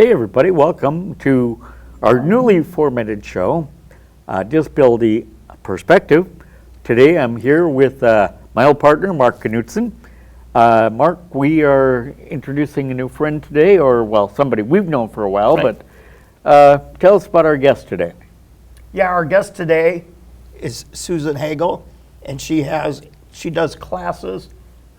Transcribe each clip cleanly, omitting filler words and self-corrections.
Hey everybody, welcome to our newly formatted show, Disability Perspective. Today I'm here with my old partner, Mark Knutson. Mark, we are introducing a new friend today, or well, somebody we've known for a while, Right. but tell us about our guest today. Yeah, our guest today is Susan Hagel, and she does classes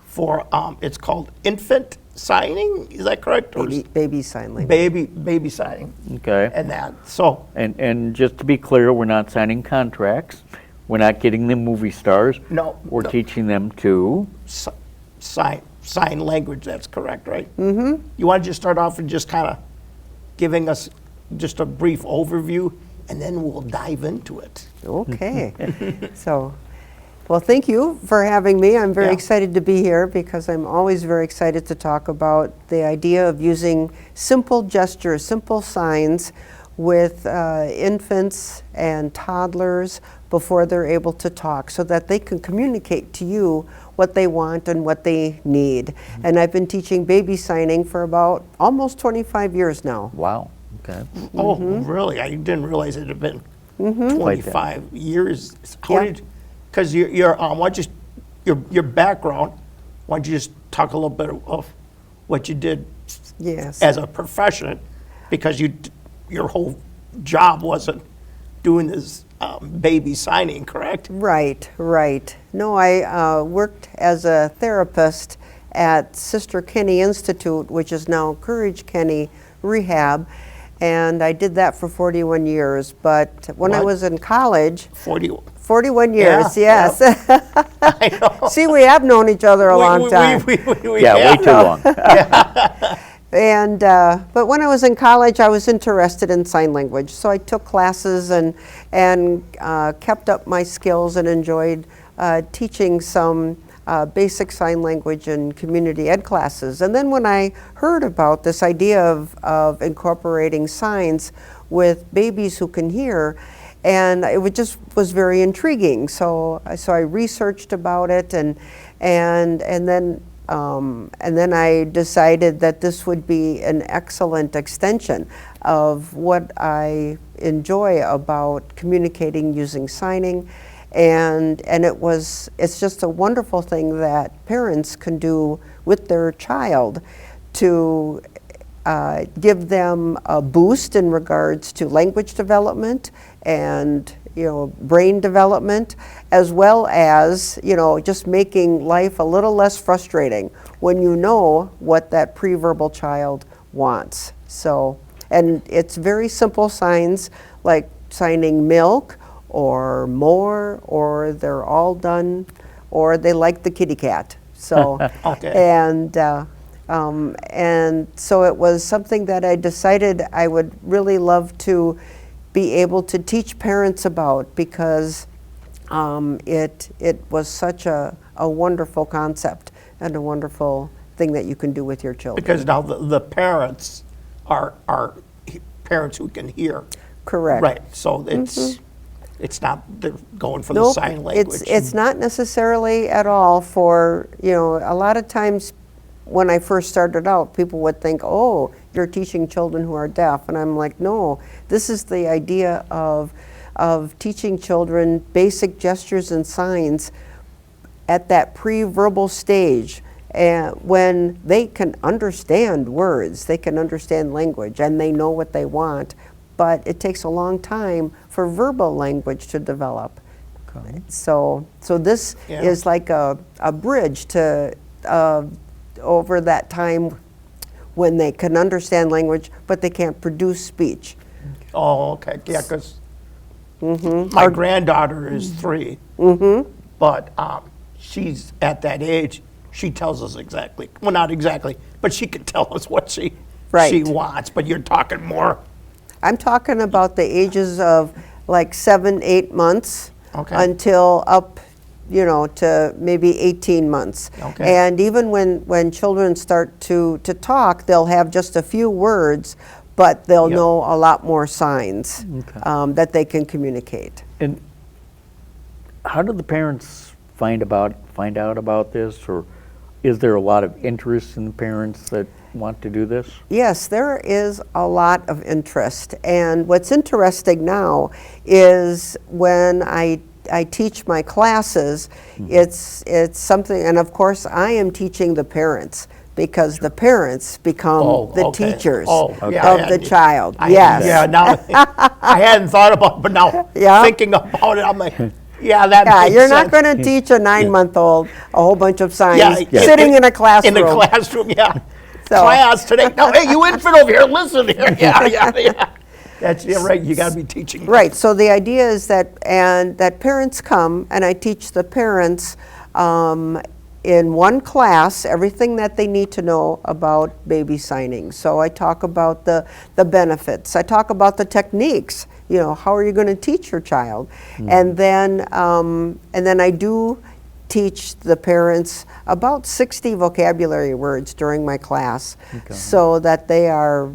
for it's called infant signing. Is that correct? Or Baby sign language. baby signing. Okay. And that. So And just to be clear, we're not signing contracts. We're not getting them movie stars. No, We're no. teaching them to. sign language. That's correct, right? Mm-hmm. You want to just start off and just kind of giving us just a brief overview, and then we'll dive into it. Okay. Well, thank you for having me. I'm very Yeah. excited to be here because I'm always very excited to talk about the idea of using simple gestures, simple signs with infants and toddlers before they're able to talk so that they can communicate to you what they want and what they need. Mm-hmm. And I've been teaching baby signing for about almost 25 years now. Wow. Okay. Oh, really? I didn't realize it had been Like 25 years. Yeah. Because your background, why don't you just talk a little bit of what you did Yes. as a profession, because your whole job wasn't doing this baby signing, correct? Right, right. No, I worked as a therapist at Sister Kenny Institute, which is now Courage Kenny Rehab, and I did that for 41 years. But when I What? was in college, 41 years, Yeah, yes. I know. See, we have known each other a long time. We Yeah, way have. too long. And but when I was in college, I was interested in sign language, so I took classes and kept up my skills and enjoyed teaching some basic sign language and community ed classes. And then when I heard about this idea of incorporating signs with babies who can hear, and just was very intriguing. So I researched about it, and then I decided that this would be an excellent extension of what I enjoy about communicating using signing, and it's just a wonderful thing that parents can do with their child to give them a boost in regards to language development and brain development, as well as just making life a little less frustrating when you know what that pre-verbal child wants. So, and it's very simple signs like signing milk or more, or they're all done, or they like the kitty cat. So Okay. and so it was something that I decided I would really love to be able to teach parents about, because it was such a wonderful concept and a wonderful thing that you can do with your children. Because now the parents are parents who can hear. Correct. Right. So it's not they're going for the Nope, sign language. it's not necessarily at all for, a lot of times when I first started out, people would think, oh, you're teaching children who are deaf. And I'm like, no, this is the idea of teaching children basic gestures and signs at that pre-verbal stage, and when they can understand words, they can understand language, and they know what they want. But it takes a long time for verbal language to develop. Okay. So this Yeah. is like a bridge to over that time when they can understand language, but they can't produce speech. Oh, okay. Yeah, because my granddaughter is 3, but she's at that age. She tells us exactly. Well, not exactly, but she can tell us what she Right. wants. But you're talking more. I'm talking about the ages of like 7, 8 months Okay. until up, to maybe 18 months. Okay. And even when children start to talk, they'll have just a few words, but they'll Yep. know a lot more signs Okay. that they can communicate. And how do the parents find out about this, or is there a lot of interest in the parents that want to do this? Yes, there is a lot of interest. And what's interesting now is when I teach my classes, it's something, and of course I am teaching the parents because the parents become the teachers of the child. Yes. Yeah, now I hadn't thought about it, but now thinking about it, I'm like, yeah, that makes You're sense. not going to teach a 9-month-old a whole bunch of signs Yeah, sitting in a classroom. In a classroom, yeah. So- Class today. No, hey, you infant over here, listen here. Yeah. That's right. You got to be teaching. Right. So the idea is that parents come and I teach the parents in one class everything that they need to know about baby signing. So I talk about the benefits. I talk about the techniques. You know, how are you going to teach your child? And then I do teach the parents about 60 vocabulary words during my class, so that they are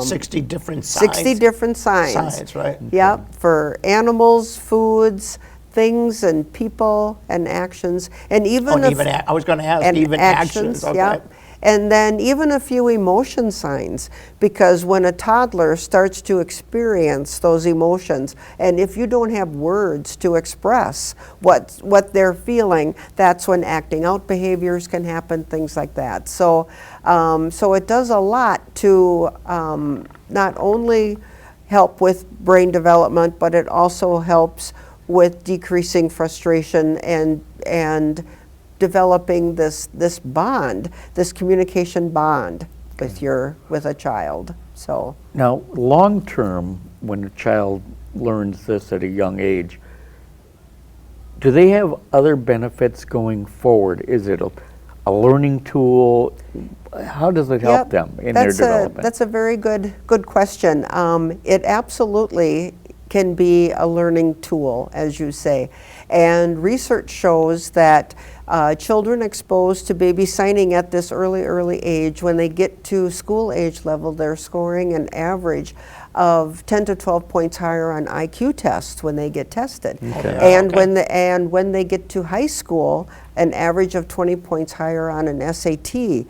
60 different signs. 60 different signs. Signs, right? Yep, for animals, foods, things, and people, and actions, and even I was going to ask, and even actions. Okay. Yep. And then even a few emotion signs, because when a toddler starts to experience those emotions, and if you don't have words to express what they're feeling, that's when acting out behaviors can happen, things like that. So, so it does a lot to not only help with brain development, but it also helps with decreasing frustration and developing this bond, this communication bond with a child. So Now, long term, when a child learns this at a young age, do they have other benefits going forward? Is it a learning tool? How does it help them in their development? That's a very good question. It absolutely can be a learning tool, as you say. And research shows that children exposed to baby signing at this early age, when they get to school age level, they're scoring an average of 10 to 12 points higher on IQ tests when they get tested. And when they get to high school, an average of 20 points higher on an SAT,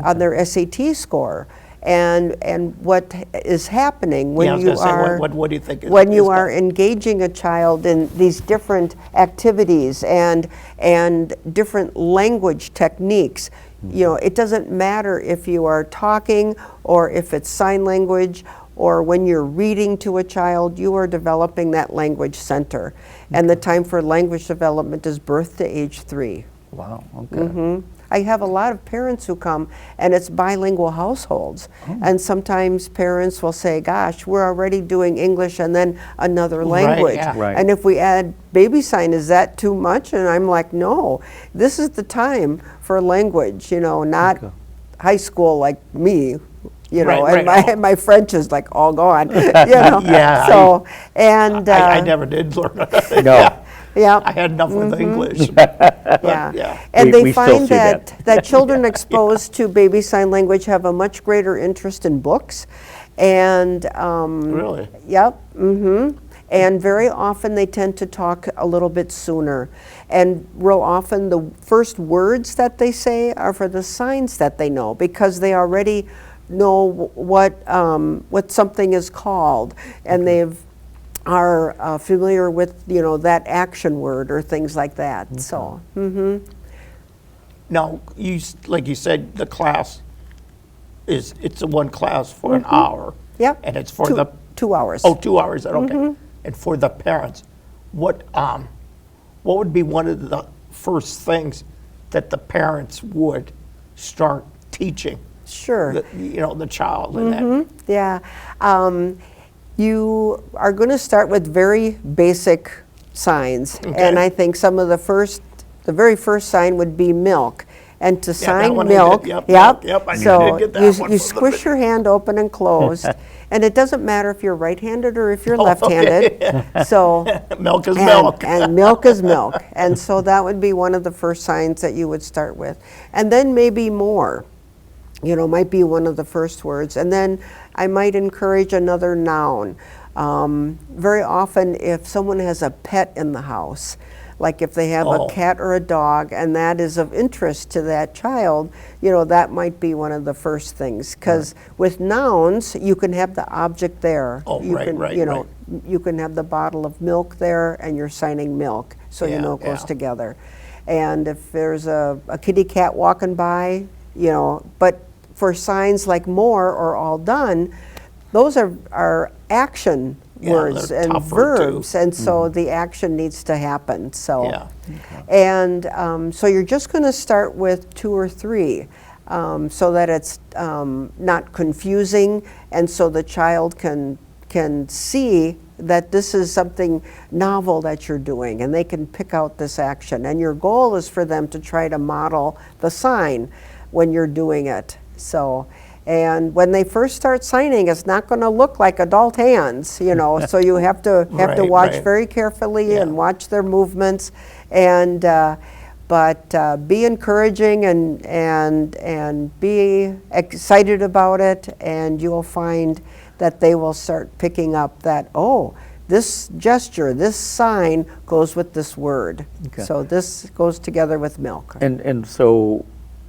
on their SAT score. And what is happening when you are what do you think when you are engaging a child in these different activities and different language techniques, you know, it doesn't matter if you are talking or if it's sign language, or when you're reading to a child, you are developing that language center. And the time for language development is birth to age 3. Wow, okay. I have a lot of parents who come, and it's bilingual households. And sometimes parents will say, gosh, we're already doing English and then another language. Right. And if we add baby sign, is that too much? And I'm like, no, this is the time for language, you know, not high school like me. You know, and my French is like all gone. You know, so I never did learn it. No. Yeah. I had enough with English. And We they still find see that. that children exposed to baby sign language have a much greater interest in books. And Really? Yep. And very often they tend to talk a little bit sooner. And real often the first words that they say are for the signs that they know, because they already know what something is called, and are familiar with, you know, that action word or things like that. So Now, like you said, the class it's a one class for an hour. Yep. And it's for 2 hours. Oh, 2 hours. Okay. And for the parents, what would be one of the first things that the parents would start teaching? Sure. The child in that. Yeah. You are going to start with very basic signs. And I think some of the very first sign would be milk. And to sign milk, Yep. I so did get that one you from squish your hand open and closed. And it doesn't matter if you're right-handed or if you're left-handed. So Milk is milk. And milk is milk. And so that would be one of the first signs that you would start with. And then maybe more. You know, might be one of the first words. And then I might encourage another noun. Very often, if someone has a pet in the house, like if they have a cat or a dog, and that is of interest to that child, that might be one of the first things. Because with nouns, you can have the object there. Oh, you right, can, right, right. You can have the bottle of milk there, and you're signing milk, so Yeah, it goes yeah. together. And if there's a kitty cat walking by, but for signs like more or all done, those are action words they're and tougher, too. verbs, and so the action needs to happen. So, Yeah. and so you're just going to start with 2 or 3, so that it's not confusing, and so the child can see that this is something novel that you're doing, and they can pick out this action. And your goal is for them to try to model the sign when you're doing it. So. And when they first start signing, it's not going to look like adult hands, so you have to Right, watch right. very carefully and Yeah. watch their movements, and but be encouraging and be excited about it, and you'll find that they will start picking up that, oh, this gesture, this sign goes with this word. Okay. So this goes together with milk. And so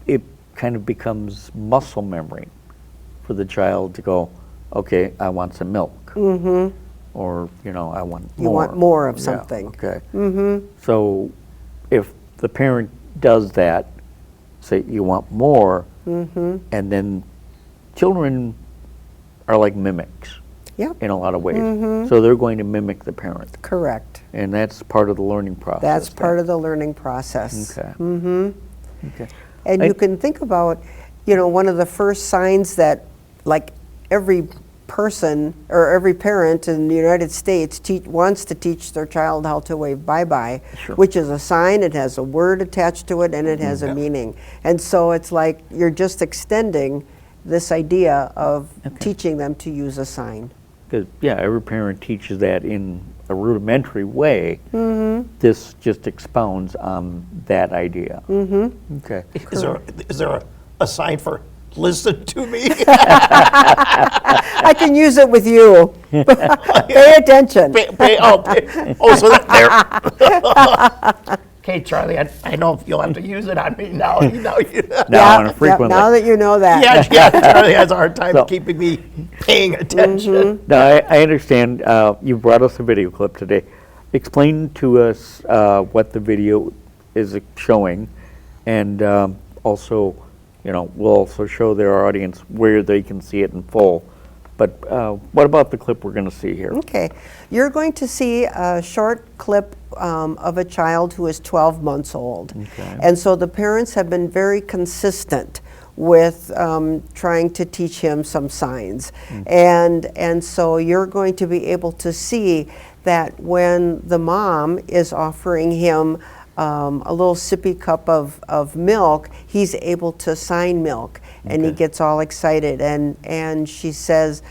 it kind of becomes muscle memory for the child to go, okay, I want some milk. Mm-hmm. Or, I want more. You want more of Yeah, something. okay. Mm-hmm. So if the parent does that, say you want more, and then children are like mimics Yep. in a lot of ways. So they're going to mimic the parent. Correct. And that's part of the learning process. That's part of the learning process. Okay. Okay. And you can think about, one of the first signs that, like, every person or every parent in the United States wants to teach their child how to wave bye-bye, Sure. which is a sign. It has a word attached to it, and it has a meaning. And so it's like you're just extending this idea of teaching them to use a sign. Because, every parent teaches that in a rudimentary way. This just expounds on that idea. Okay. Is there a sign for listen to me? I can use it with you. Pay attention. So there. Okay, Charlie, I know you'll have to use it on me now. Now Yeah, on a frequently. now that you know that. Yeah, Charlie has a hard time So- keeping me paying attention. No, I understand. You brought us a video clip today. Explain to us what the video is showing, and also, we'll also show their audience where they can see it in full. But what about the clip we're going to see here? Okay. You're going to see a short clip of a child who is 12 months old. Okay. And so the parents have been very consistent with trying to teach him some signs. And so you're going to be able to see that when the mom is offering him a little sippy cup of milk, he's able to sign milk, and he Okay. gets all excited, and she says,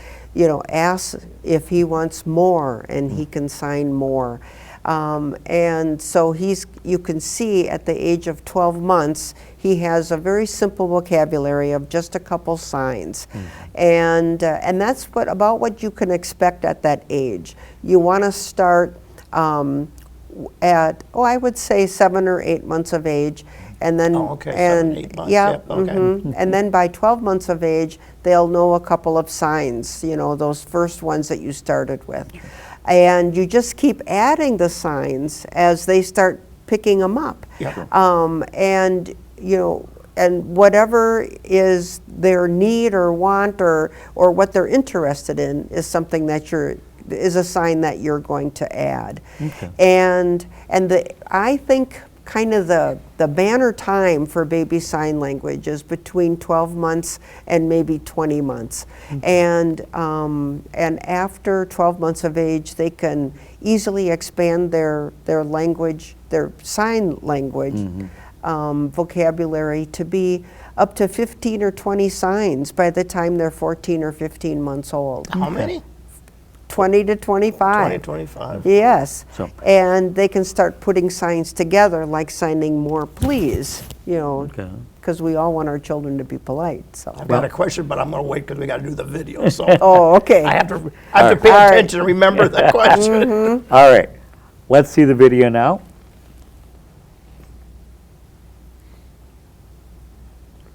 ask if he wants more, and he can sign more. And so you can see at the age of 12 months, he has a very simple vocabulary of just a couple signs. And that's about what you can expect at that age. You want to start at, I would say 7 or 8 months of age. And then, Oh, okay, 7, 8 months, yep, okay. And then by 12 months of age, they'll know a couple of signs, those first ones that you started with. And you just keep adding the signs as they start picking them up. Yeah. And whatever is their need or want or what they're interested in is something that is a sign that you're going to add. Okay. And I think kind of the banner time for baby sign language is between 12 months and maybe 20 months. And after 12 months of age, they can easily expand their language, their sign language vocabulary to be up to 15 or 20 signs by the time they're 14 or 15 months old. How many? 20 to 25. 25. Yes. So- And they can start putting signs together, like signing more please, Okay. because we all want our children to be polite, so. I've got a question, but I'm going to wait because we got to do the video. So Oh, okay. I have to pay All right. attention and remember the question. All right, let's see the video now.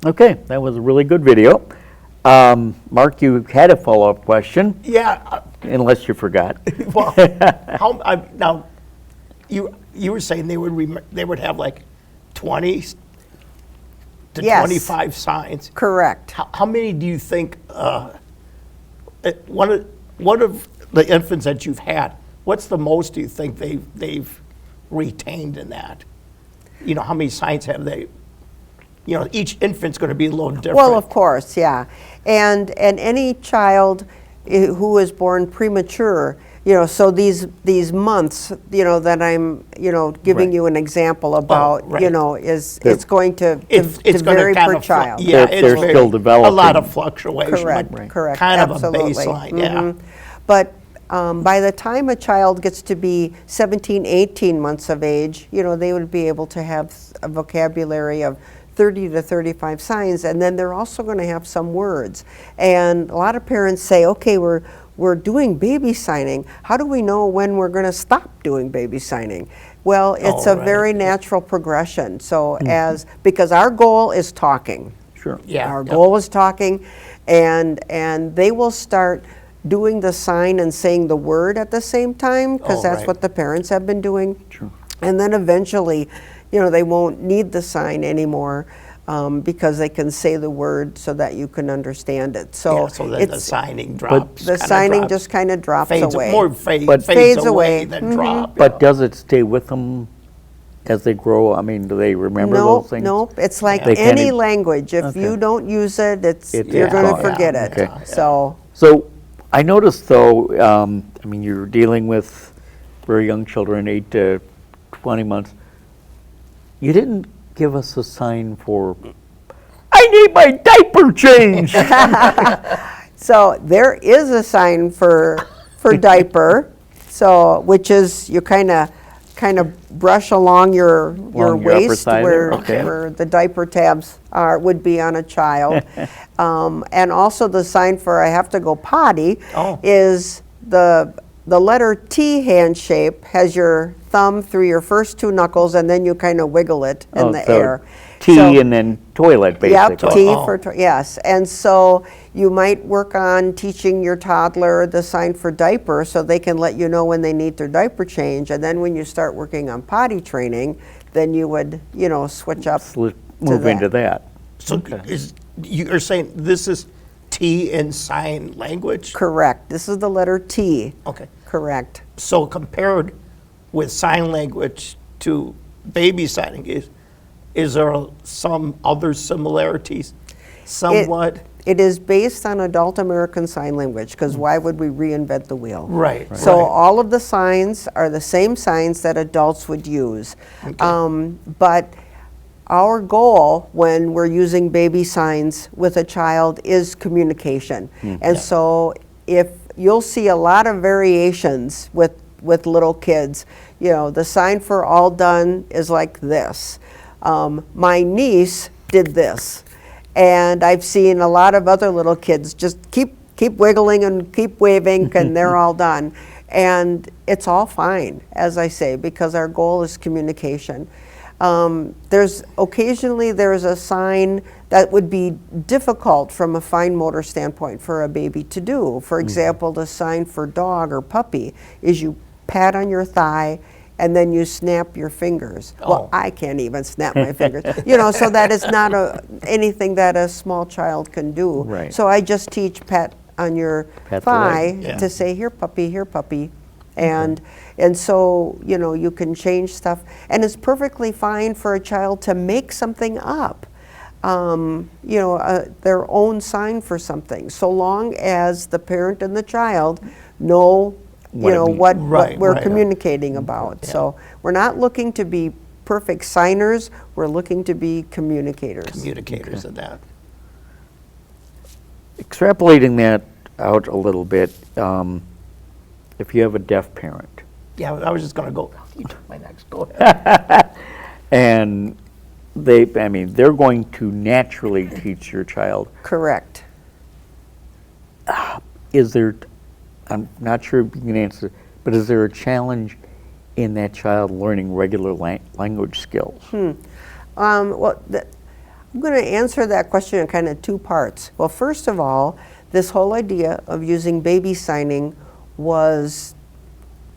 Okay, that was a really good video. Mark, you had a follow-up question, Yeah. unless you forgot. Well, now, you were saying they would have like 20 to Yes. 25 signs. Correct. How many do you think? One of the infants that you've had, what's the most do you think they've retained in that? You know, how many signs have they? You know, each infant's going to be a little different. Well, of course, yeah. And any child who is born premature, you know, so these months, you know, that I'm, you know, giving Right. you an example about, right. you know, it's going to It's to going vary to kind per of child. yeah, They're it's still developing. A lot of fluctuation. Correct, but correct. Kind absolutely. of a baseline, yeah. But by the time a child gets to be 17, 18 months of age, you know, they would be able to have a vocabulary of 30 to 35 signs, and then they're also going to have some words. And a lot of parents say, okay, we're doing baby signing. How do we know when we're going to stop doing baby signing? Well, it's a right. very natural progression. So because our goal is talking. Sure. Yeah. Our yeah. goal is talking, and they will start doing the sign and saying the word at the same time, because Oh, that's right. what the parents have been doing. Sure. And then eventually, you know, they won't need the sign anymore because they can say the word so that you can understand it. So, Yeah, so then the signing drops. the kinda signing drops, just kind of drops fades, away. More But- fades Fades away away. than drop. But does it stay with them as they grow? I mean, do they remember Nope, those things? nope. It's like They can't any even- language. If Okay. you don't use it, It's you're going to gone. forget Yeah, it. okay. So, So I noticed though, I mean, you're dealing with very young children, 8 to 20 months. You didn't give us a sign for, I need my diaper changed. so there is a sign for Oh. diaper. So, which is you kind of brush along your Along your upper waist thigh there, okay. where the diaper tabs would be on a child. And also the sign for I have to go potty Oh. is the letter T hand shape has your thumb through your first two knuckles, and then you kind of wiggle it in Oh, the so air. T So- and then toilet, Yep, basically. T Oh. for, yes. And so you might work on teaching your toddler the sign for diaper so they can let you know when they need their diaper change. And then when you start working on potty training, then you would, you know, switch up. Move into that. So you're saying this is T in sign language? Correct. This is the letter T. Okay. Correct. So compared with sign language to baby signing, is there some other similarities? Somewhat? It is based on Adult American Sign Language, because why would we reinvent the wheel? Right. So right. all of the signs are the same signs that adults would use. But our goal when we're using baby signs with a child is communication. And so if you'll see a lot of variations with little kids, you know, the sign for all done is like this. My niece did this. And I've seen a lot of other little kids just keep wiggling and keep waving and they're all done. And it's all fine, as I say, because our goal is communication. There's a sign that would be difficult from a fine motor standpoint for a baby to do. For example, the sign for dog or puppy is you pat on your thigh and then you snap your fingers. Well, Oh. I can't even snap my fingers. You know, so that is not anything that a small child can do. Right. So I just teach pat on your Pat the thigh leg, yeah. to say, here puppy, here puppy. And so, you know, you can change stuff. And it's perfectly fine for a child to make something up, you know, their own sign for something, so long as the parent and the child know, What you it know, means. what Right, we're right. communicating about. So we're not looking to be perfect signers, we're looking to be communicators. Communicators of that. Extrapolating that out a little bit, if you have a deaf parent Yeah, I was just going to go. You took my next. Go ahead. and they're going to naturally teach your child. Correct. Is there, I'm not sure if you can answer, but is there a challenge in that child learning regular language skills? Well, I'm going to answer that question in kind of two parts. Well, first of all, this whole idea of using baby signing was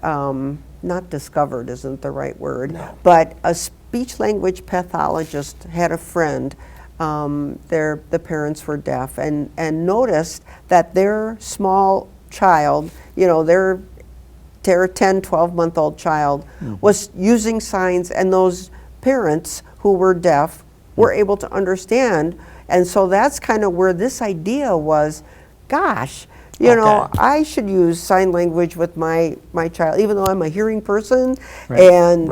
not discovered, isn't the right word, but a speech language pathologist had a friend, the parents were deaf, and noticed that their small child, their 10, 12-month-old child was using signs, and those parents who were deaf were able to understand. And so that's kind of where this idea was, gosh, I should use sign language with my child, even though I'm a hearing person and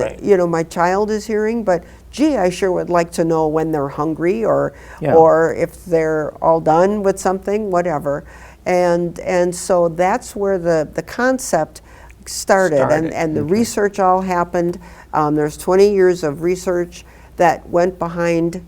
my child is hearing, but gee, I sure would like to know when they're hungry or if they're all done with something, whatever. And so that's where the concept started. And the research all happened. There's 20 years of research that went behind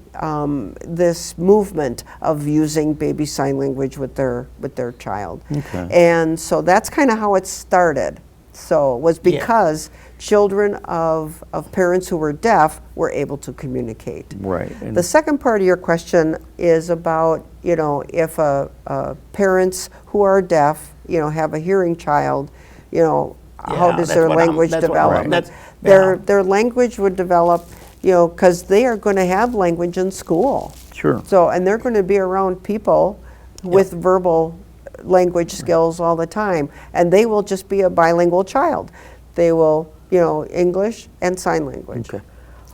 this movement of using baby sign language with their child. And so that's kind of how it started. So it was because children of parents who were deaf were able to communicate. Right. And the second part of your question is about, if parents who are deaf, have a hearing child, how does their language develop? Their language would develop, because they are going to have language in school. Sure. So, and they're going to be around people with verbal language skills all the time, and they will just be a bilingual child. They will, English and sign language. Okay.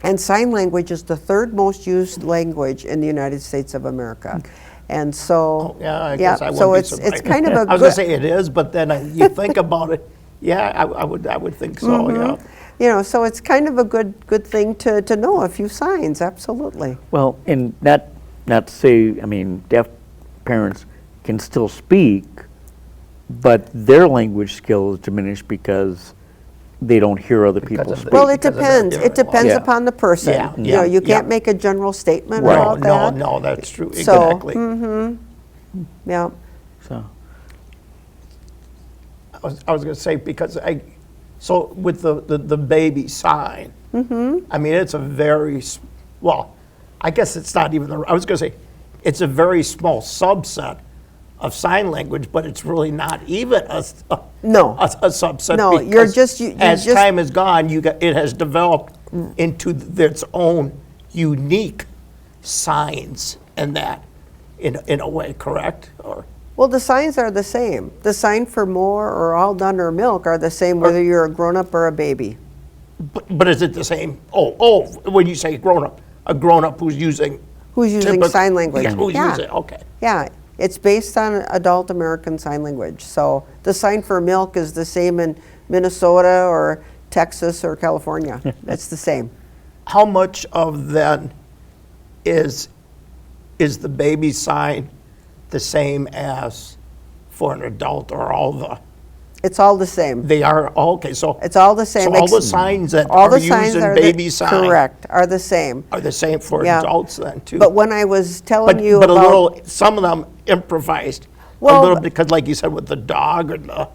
And sign language is the third most used language in the United States of America. And so, I guess I so wouldn't be it's surprised. kind of a I was good, going to say it is, but then you think about it, I would think so, so it's kind of a good thing to know a few signs, absolutely. well, and not to say, deaf parents can still speak, but their language skills diminish because they don't hear other people of the- speak. Well, it because of their depends. It hearing depends loss. upon the person. You can't make a general statement about that. No, that's true, So, exactly. Yeah. So, I was going to say, because so with the baby sign, it's a very, I guess it's not even I was going to say, it's a very small subset of sign language, but it's really not even a subset. No, because as time has gone, it has developed into its own unique signs and that, in a way, correct? Or Well, the signs are the same. The sign for more or all done or milk are the same whether you're a grown-up or a baby. but is it the same? Oh, when you say grown-up, a grown-up who's using sign language. Yeah, who's using, okay. Yeah, it's based on adult American Sign Language. So the sign for milk is the same in Minnesota or Texas or California. It's the same. How much of then is the baby sign the same as for an adult, or It's all the same. they are, okay, so. It's all the same. So all the signs that all are the signs used in are baby sign correct, are the same. are the same for Yeah. adults then too? But when I was telling you But about some of them improvised, Well, a little, because like you said, with the dog and the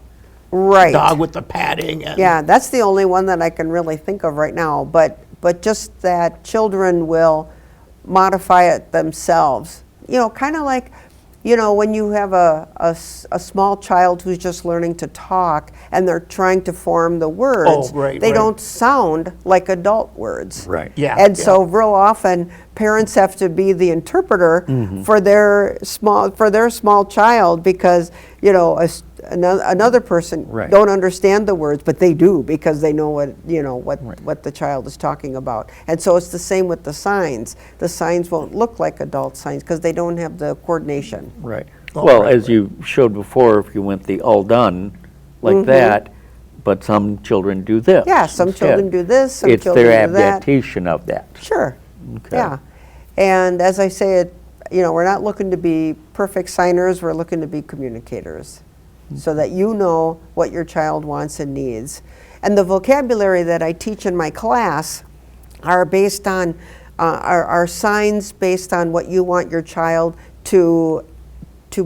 right. dog with the padding and. Yeah, that's the only one that I can really think of right now. But just that children will modify it themselves. Kind of like, when you have a small child who's just learning to talk and they're trying to form the words, right, they right. don't sound like adult words. right. Yeah. And so real often parents have to be the interpreter for their small child, because another person Right. don't understand the words, but they do, because they know what the child is talking about. And so it's the same with the signs. The signs won't look like adult signs because they don't have the coordination. Right. Oh, Well, right, as you showed before, if you went the all done like that, but some children do this. Yeah, some instead. children do this, some It's children their do that. adaptation of that. Sure. Okay. Yeah. And as I say, we're not looking to be perfect signers, we're looking to be communicators, so that you know what your child wants and needs. And the vocabulary that I teach in my class are based on are signs based on what you want your child to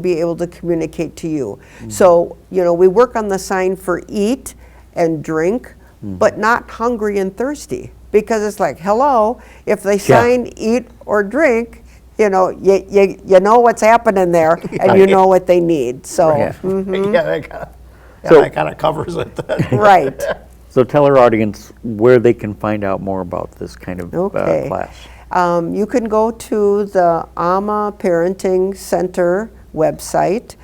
be able to communicate to you. So, we work on the sign for eat and drink, but not hungry and thirsty, because it's like, hello, if they sign eat or drink, you know what's happening there, and you know what they need. So, Right. That kind of covers it then. right. So tell our audience where they can find out more about this kind of Okay. class. You can go to the AMA Parenting Center website,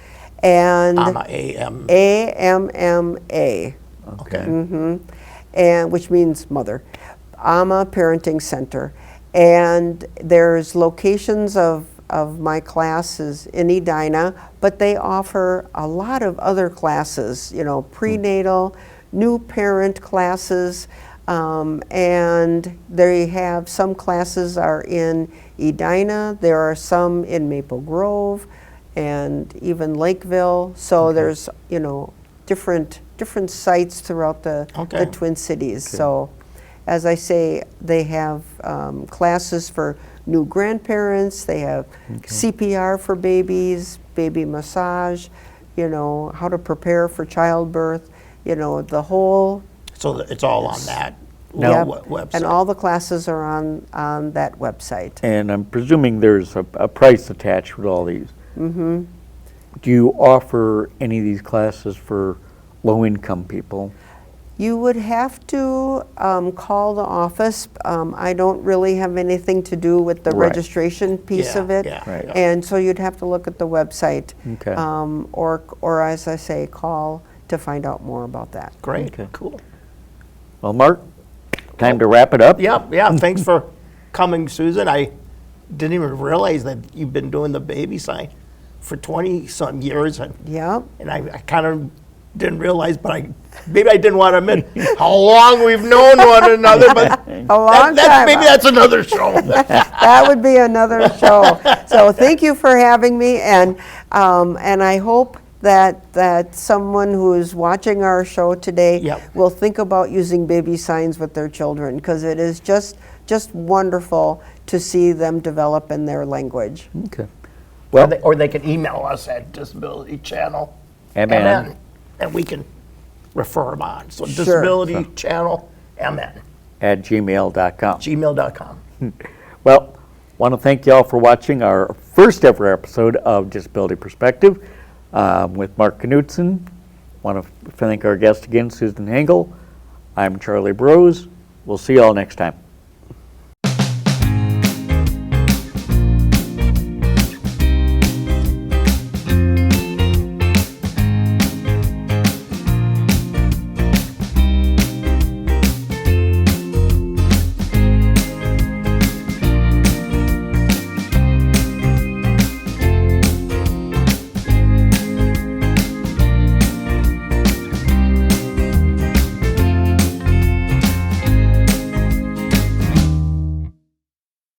and I'm a AM. AMMA, Okay. and which means mother, AMA Parenting Center, and there's locations of my classes in Edina, but they offer a lot of other classes, prenatal, new parent classes, and they have some classes are in Edina, there are some in Maple Grove, and even Lakeville. So there's different sites throughout the Twin Cities. So, as I say, they have classes for new grandparents. They have CPR for babies, baby massage, how to prepare for childbirth. The whole. So it's all on that Yep. website. And all the classes are on that website. And I'm presuming there's a price attached with all these. Do you offer any of these classes for low-income people? You would have to call the office. I don't really have anything to do with the Right. registration piece of it. Right. And so you'd have to look at the website. Okay. Or as I say, call to find out more about that. Great. Okay. Cool. Well, Mark, time to wrap it up. Yeah. Thanks for coming, Susan. I didn't even realize that you've been doing the baby sign for 20-some years. Yep. And I kind of didn't realize, but maybe I didn't want to admit how long we've known one another, but A long time. maybe that's another show. That would be another show. So thank you for having me, and I hope that someone who is watching our show today Yep. will think about using baby signs with their children, because it is just wonderful to see them develop in their language. Okay. Well, Or they can email us at Disability Channel, MN. and we can refer them on. So Sure. Disability Channel, MN, at gmail.com. gmail.com. Well, want to thank you all for watching our first ever episode of Disability Perspective with Mark Knudsen. Want to thank our guest again, Susan Hagel. I'm Charlie Brose. We'll see you all next time.